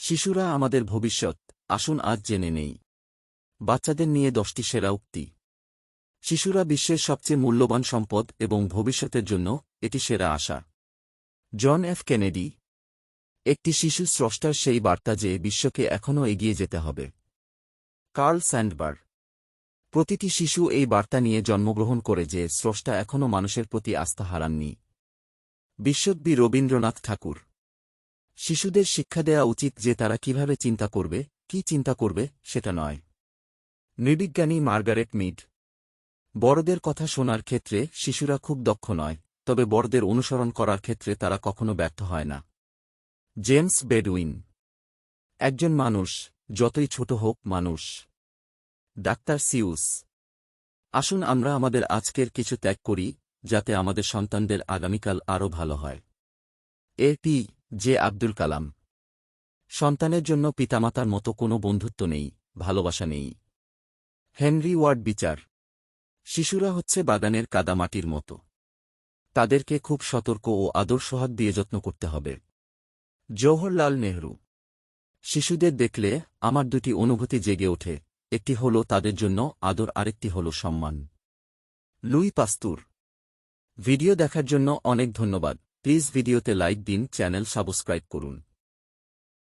শিশুরা আমাদের ভবিষ্যৎ, আসুন আজ জেনে নেই বাচ্চাদের নিয়ে 10টি সেরা উক্তি। শিশুরা বিশ্বের সবচেয়ে মূল্যবান সম্পদ এবং ভবিষ্যতের জন্য এটি সেরা আশা। John F Kennedy. একটি শিশু স্রষ্টার সেই বার্তা যে বিশ্বকে এখনও এগিয়ে যেতে হবে। কার্ল স্যান্ডবার। প্রতিটি শিশু এই বার্তা নিয়ে জন্মগ্রহণ করে যে স্রষ্টা এখনও মানুষের প্রতি আস্থা হারাননি। বিশ্বকবি রবীন্দ্রনাথ ঠাকুর। শিশুদের শিক্ষা দেওয়া উচিত যে তারা কিভাবে চিন্তা করবে, কি চিন্তা করবে সেটা নয়। নৃবিজ্ঞানী মার্গারেট মিড। বড়দের কথা শোনার ক্ষেত্রে শিশুরা খুব দক্ষ নয়, তবে বড়দের অনুসরণ করার ক্ষেত্রে তারা কখনো ব্যর্থ হয় না। জেমস বেডউইন। একজন মানুষ, যতই ছোট হোক মানুষ। ডাক্তার সিউস। আসুন আমরা আমাদের আজকের কিছু ত্যাগ করি, যাতে আমাদের সন্তানদের আগামীকাল আরও ভালো হয়। এ.পি. জে আব্দুল কালাম। সন্তানের জন্য পিতামাতার মতো কোনো বন্ধুত্ব নেই, ভালোবাসা নেই। হেনরি ওয়ার্ড বিচার। শিশুরা হচ্ছে বাগানের কাদামাটির মতো। তাদেরকে খুব সতর্ক ও আদর সোহাগ দিয়ে যত্ন করতে হবে। জওহরলাল নেহরু। শিশুদের দেখলে আমার দুটি অনুভূতি জেগে ওঠে, একটি হল তাদের জন্য আদর, আরেকটি হল সম্মান। লুই পাস্তুর। ভিডিও দেখার জন্য অনেক ধন্যবাদ। প্লিজ ভিডিওতে লাইক দিন, চ্যানেল সাবস্ক্রাইব করুন।